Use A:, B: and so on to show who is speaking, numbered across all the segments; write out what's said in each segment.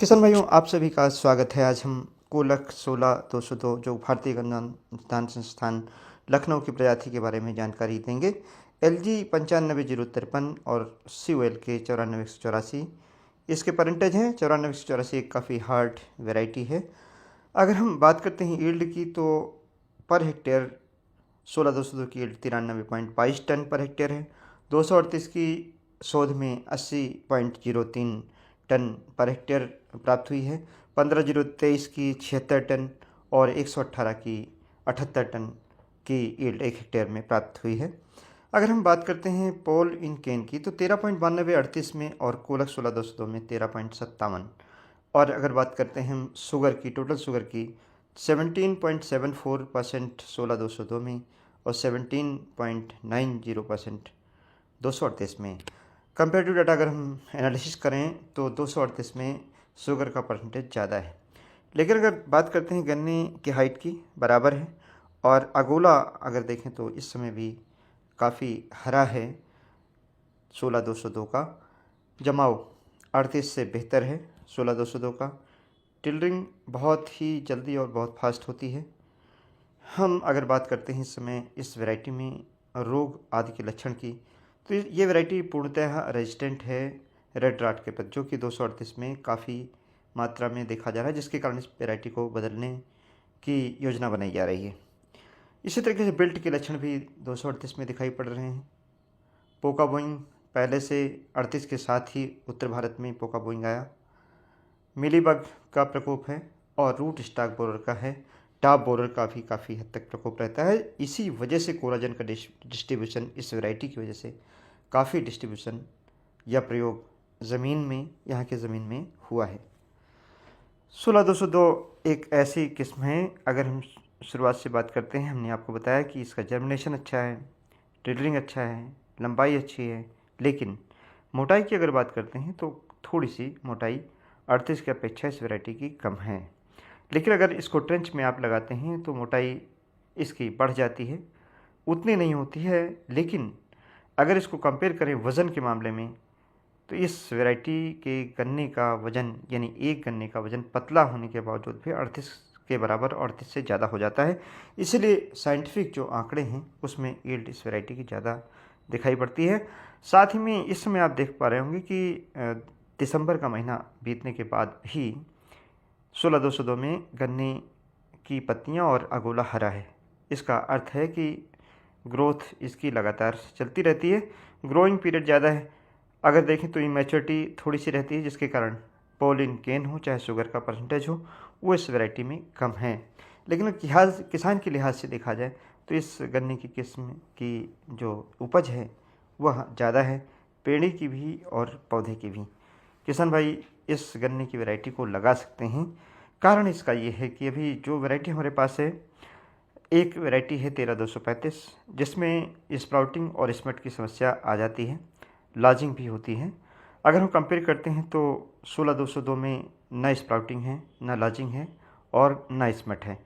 A: किसान भाइयों, आप सभी का स्वागत है। आज हम कोलक 16-202 जो भारतीय गन्ना अनुसंधान संस्थान लखनऊ की प्रजाति के बारे में जानकारी देंगे। LG 95-053 और COL के 94-184 इसके पेरेंटेज हैं। 94-184 एक काफ़ी हार्ड वैरायटी है। अगर हम बात करते हैं ईल्ड की, तो पर हेक्टेयर 16-202 की ईल्ड 93.22 टन पर हेक्टेयर है। 238 की शोध में 80.03 टन पर हेक्टेयर प्राप्त हुई है। 15-023 की 76 टन और 118 की 78 टन की ईल्ड 1 हेक्टेयर में प्राप्त हुई है। अगर हम बात करते हैं पोल इन केन की, तो 13.9238 में और कोलक 16-202 में 13.57। और अगर बात करते हैं हम शुगर की, टोटल शुगर की, 17.74% 16-202 में और 17.90% 238 में। कंपेरेटिव डाटा अगर हम एनालिसिस करें तो 238 में शुगर का परसेंटेज ज़्यादा है। लेकिन अगर बात करते हैं गन्ने की हाइट की, बराबर है। और अगोला अगर देखें तो इस समय भी काफ़ी हरा है। 16-202 का जमाव 38 से बेहतर है। 16-202 का टिल्डरिंग बहुत ही जल्दी और बहुत फास्ट होती है। हम अगर बात करते हैं इस समय इस वैरायटी में रोग आदि के लक्षण की, तो ये वैरायटी पूर्णतः रेजिस्टेंट है रेड राट के प्रति, जो कि 238 में काफ़ी मात्रा में देखा जा रहा है, जिसके कारण इस वैरायटी को बदलने की योजना बनाई जा रही है। इसी तरीके से बिल्ट के लक्षण भी 238 में दिखाई पड़ रहे हैं। पोका बोइंग पहले से 38 के साथ ही उत्तर भारत में पोका बोइंग आया। मिलीबग का प्रकोप है और रूट स्टॉक बोरर का है। टॉप बोरर का भी काफ़ी हद तक प्रकोप रहता है। इसी वजह से कोलाजन का डिस्ट्रीब्यूशन इस वैरायटी की वजह से काफ़ी डिस्ट्रीब्यूशन या प्रयोग ज़मीन में, यहाँ के ज़मीन में हुआ है। 16-202 एक ऐसी किस्म है, अगर हम शुरुआत से बात करते हैं, हमने आपको बताया कि इसका जर्मिनेशन अच्छा है, टिल्डरिंग अच्छा है, लंबाई अच्छी है, लेकिन मोटाई की अगर बात करते हैं तो थोड़ी सी मोटाई 38 की अपेक्षा इस वैरायटी की कम है। लेकिन अगर इसको ट्रेंच में आप लगाते हैं तो मोटाई इसकी बढ़ जाती है, उतनी नहीं होती है। लेकिन अगर इसको कंपेयर करें वज़न के मामले में, तो इस वैरायटी के गन्ने का वज़न, यानी एक गन्ने का वज़न पतला होने के बावजूद भी 38 के बराबर और 38 से ज़्यादा हो जाता है। इसलिए साइंटिफिक जो आंकड़े हैं उसमें यील्ड इस वैरायटी की ज़्यादा दिखाई पड़ती है। साथ ही में इस समय आप देख पा रहे होंगे कि दिसंबर का महीना बीतने के बाद भी 16-202 में गन्ने की पत्तियां और अगोला हरा है। इसका अर्थ है कि ग्रोथ इसकी लगातार चलती रहती है। ग्रोइंग पीरियड ज़्यादा है। अगर देखें तो इमैच्योरिटी थोड़ी सी रहती है, जिसके कारण पोलिन केन हो चाहे शुगर का परसेंटेज हो, वो इस वैरायटी में कम है। लेकिन किसान के लिहाज से देखा जाए तो इस गन्ने की किस्म की जो उपज है वह ज़्यादा है, पेड़ी की भी और पौधे की भी। किसान भाई इस गन्ने की वैरायटी को लगा सकते हैं। कारण इसका ये है कि अभी जो वैरायटी हमारे पास है, एक वैरायटी है 13-235, जिसमें स्प्राउटिंग और स्मट की समस्या आ जाती है, लॉजिंग भी होती है। अगर हम कंपेयर करते हैं तो 16-202 में न स्प्राउटिंग है, न लॉजिंग है और न स्मट है।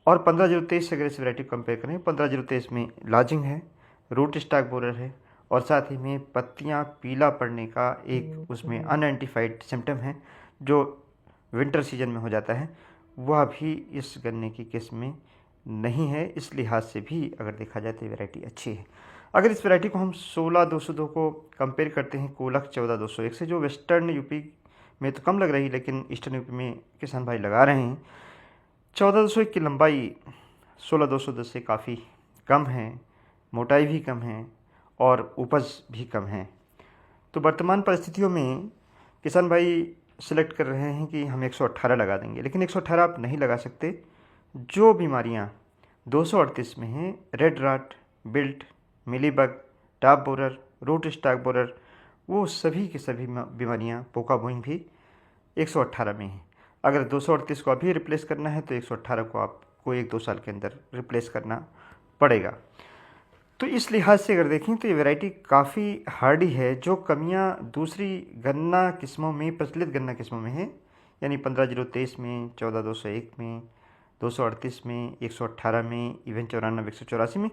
A: और 15-023 से अगर इस वैरायटी को कंपेयर करें, 15-023 में लॉजिंग है, रूट स्टॉक बोरर है और साथ ही में पत्तियां पीला पड़ने का एक उसमें अनआइडेंटिफाइड सिम्टम है, जो विंटर सीजन में हो जाता है, वह भी इस गन्ने की किस्म में नहीं है। इस लिहाज से भी अगर देखा जाए तो वैरायटी अच्छी है। अगर इस वैरायटी को हम 16-202 को कंपेयर करते हैं कोलक 14-201 से, जो वेस्टर्न यूपी में तो कम लग रही, लेकिन ईस्टर्न यूपी में किसान भाई लगा रहे हैं, 14-201 की लंबाई 16-202 से काफ़ी कम है, मोटाई भी कम है और उपज भी कम है। तो वर्तमान परिस्थितियों में किसान भाई सिलेक्ट कर रहे हैं कि हम 118 लगा देंगे, लेकिन 118 आप नहीं लगा सकते। जो बीमारियां 238 में हैं, red rot, wilt, mealybug, top borer, root stock borer, वो सभी की सभी बीमारियां, पोका बोइंग भी 118 में हैं। अगर 238 को अभी रिप्लेस करना है तो 118 को आपको 1-2 साल के अंदर रिप्लेस करना पड़ेगा। तो इस लिहाज से अगर देखें तो ये वैरायटी काफ़ी हार्डी है। जो कमियां दूसरी गन्ना किस्मों में, प्रचलित गन्ना किस्मों में हैं, यानी 15-023 में, 14-201 में, 238 में, 118 में, इवन 94-184 में,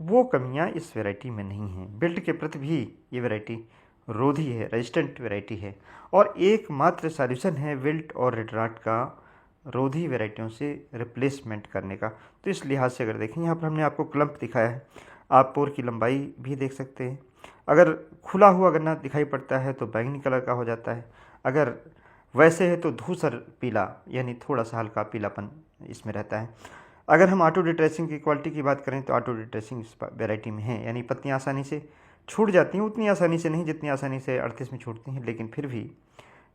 A: वो कमियां इस वैरायटी में नहीं हैं। बिल्ड के प्रति भी ये वैरायटी रोधी है, रेजिस्टेंट वैरायटी है और एकमात्र सॉल्यूशन है विल्ट और रेड रॉट का रोधी वैरायटियों से रिप्लेसमेंट करने का। तो इस लिहाज से अगर देखें, यहाँ पर हमने आपको क्लम्प दिखाया है, आप पोर की लंबाई भी देख सकते हैं। अगर खुला हुआ गन्ना दिखाई पड़ता है तो बैंगनी कलर का हो जाता है, अगर वैसे है तो धूसर पीला, यानी थोड़ा सा हल्का पीलापन इसमें रहता है। अगर हम ऑटो डिट्रेसिंग की क्वालिटी की बात करें तो ऑटो डिट्रेसिंग इस वैरायटी में है, यानी पत्तियाँ आसानी से छूट जाती हैं, उतनी आसानी से नहीं जितनी आसानी से 38 में छूटती हैं, लेकिन फिर भी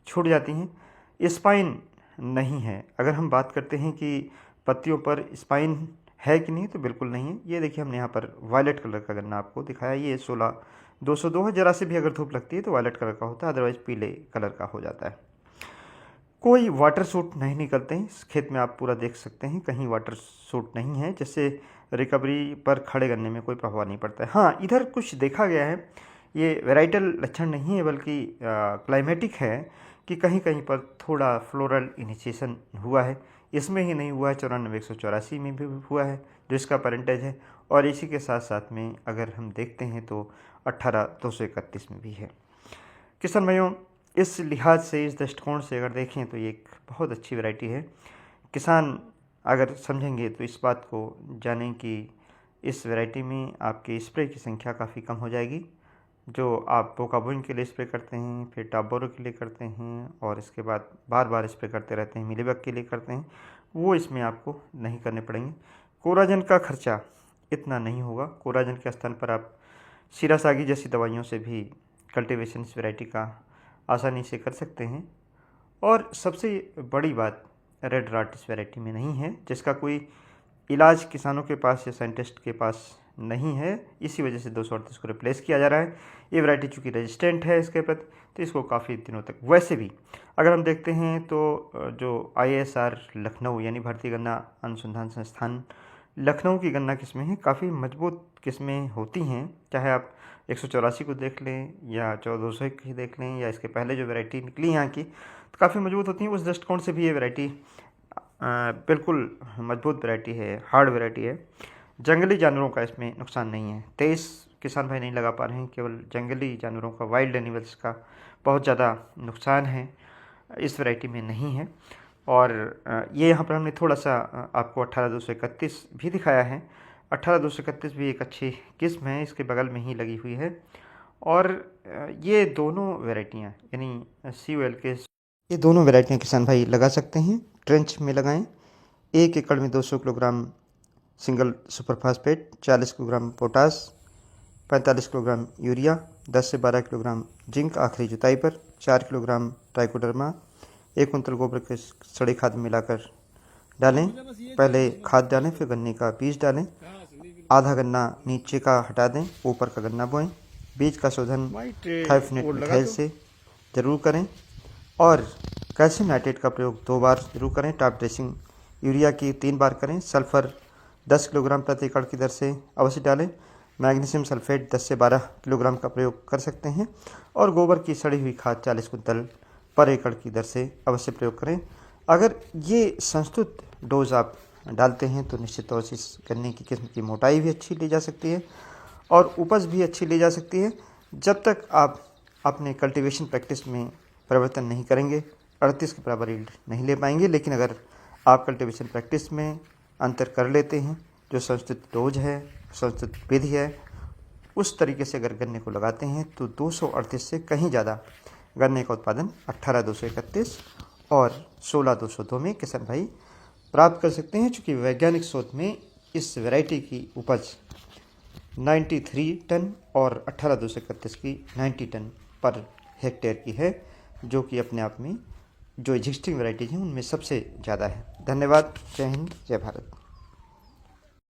A: छूट जाती हैं। स्पाइन नहीं है। अगर हम बात करते हैं कि पत्तियों पर स्पाइन है कि नहीं, तो बिल्कुल नहीं है। ये देखिए हमने यहाँ पर वायलेट कलर का गन्ना आपको दिखाया, ये 16-202 है। जरा से भी अगर धूप लगती है तो वायलेट कलर का होता है, अदरवाइज पीले कलर का हो जाता है। कोई वाटर सूट नहीं निकलते हैं इस खेत में, आप पूरा देख सकते हैं, कहीं वाटर सूट नहीं है, जिससे रिकवरी पर खड़े गन्ने में कोई प्रभाव नहीं पड़ता है। हाँ, इधर कुछ देखा गया है, ये वेराइटल लक्षण नहीं है बल्कि क्लाइमेटिक है कि कहीं कहीं पर थोड़ा फ्लोरल इनिशिएशन हुआ है। इसमें ही नहीं हुआ है, 94-184 में भी हुआ है जो इसका पेरेंटेज है, और इसी के साथ साथ में अगर हम देखते हैं तो 18-231 में भी है। किसान भाइयों, इस लिहाज से, इस दृष्टिकोण से अगर देखें तो ये एक बहुत अच्छी वैरायटी है। किसान अगर समझेंगे तो इस बात को जानें कि इस वैरायटी में आपके स्प्रे की संख्या काफ़ी कम हो जाएगी। जो आप बोकाबोइन के लिए स्प्रे करते हैं, फिर टाबोरो के लिए करते हैं और इसके बाद बार बार स्प्रे करते रहते हैं, मिलीबग के लिए करते हैं, वो इसमें आपको नहीं करने पड़ेंगे। कोराजन का खर्चा इतना नहीं होगा। कोराजन के स्थान पर आप सीरासागी जैसी दवाइयों से भी कल्टीवेशन इस वैरायटी का आसानी से कर सकते हैं। और सबसे बड़ी बात, रेड रॉट इस वैरायटी में नहीं है, जिसका कोई इलाज किसानों के पास या साइंटिस्ट के पास नहीं है, इसी वजह से 238 को रिप्लेस किया जा रहा है। ये वैरायटी चूँकि रेजिस्टेंट है इसके प्रति, तो इसको काफ़ी दिनों तक, वैसे भी अगर हम देखते हैं तो जो ISR लखनऊ यानी भारतीय गन्ना अनुसंधान संस्थान लखनऊ की गन्ना किस्में हैं, काफ़ी मजबूत किस्में होती हैं। चाहे आप 184 को देख लें या 1401 की देख लें या इसके पहले जो वैरायटी निकली यहाँ की, तो काफ़ी मजबूत होती हैं। उस दृष्टिकोण से भी ये वैरायटी बिल्कुल मजबूत वैरायटी है, हार्ड वैरायटी है। जंगली जानवरों का इसमें नुकसान नहीं है। 23 किसान भाई नहीं लगा पा रहे हैं, केवल जंगली जानवरों का, वाइल्ड एनिमल्स का बहुत ज़्यादा नुकसान है, इस वैरायटी में नहीं है। और ये यहाँ पर हमने थोड़ा सा आपको 18-231 भी दिखाया है। 18-231 भी एक अच्छी किस्म है, इसके बगल में ही लगी हुई है। और ये दोनों वैरायटियाँ यानी COL के, ये दोनों वैरायटियाँ किसान भाई लगा सकते हैं। ट्रेंच में लगाएं। 1 एकड़ में 200 kilogram single super phosphate, 40 kilogram potash, 45 kilogram urea, 10 से 12 किलोग्राम जिंक आखिरी जुताई पर, 4 किलोग्राम ट्राइकोडर्मा, 1 कुंतल गोबर के सड़े खाद मिलाकर डालें। पहले खाद डालें, फिर गन्ने का बीज डालें। आधा गन्ना नीचे का हटा दें, ऊपर का गन्ना बोएं। बीज का शोधन थायोफिनेट मिथाइल से ज़रूर करें और कैल्शियम नाइट्रेट का प्रयोग 2 बार जरूर करें। टॉप ड्रेसिंग यूरिया की 3 बार करें। सल्फर 10 किलोग्राम प्रति एकड़ की दर से अवश्य डालें। मैग्नीशियम सल्फेट 10 से 12 किलोग्राम का प्रयोग कर सकते हैं और गोबर की सड़ी हुई खाद 40 कुंतल पर एकड़ की दर से अवश्य प्रयोग करें। अगर ये संस्तुत डोज आप डालते हैं तो निश्चित तौर से इस गन्ने की किस्म की मोटाई भी अच्छी ली जा सकती है और उपज भी अच्छी ली जा सकती है। जब तक आप अपने कल्टीवेशन प्रैक्टिस में परिवर्तन नहीं करेंगे, 38 के बराबर यील्ड नहीं ले पाएंगे। लेकिन अगर आप कल्टीवेशन प्रैक्टिस में अंतर कर लेते हैं, जो संस्तुत डोज है, संस्तुत विधि है, उस तरीके से अगर गन्ने को लगाते हैं तो 238 से कहीं ज़्यादा गन्ने का उत्पादन 18-231 और 16-202 में किसान भाई प्राप्त कर सकते हैं। चूँकि वैज्ञानिक शोध में इस वैरायटी की उपज 93 टन और 18-231 की 90 टन पर हेक्टेयर की है, जो कि अपने आप में जो एग्जिस्टिंग वैरायटीज हैं उनमें सबसे ज़्यादा है। धन्यवाद। जय हिंद, जय भारत।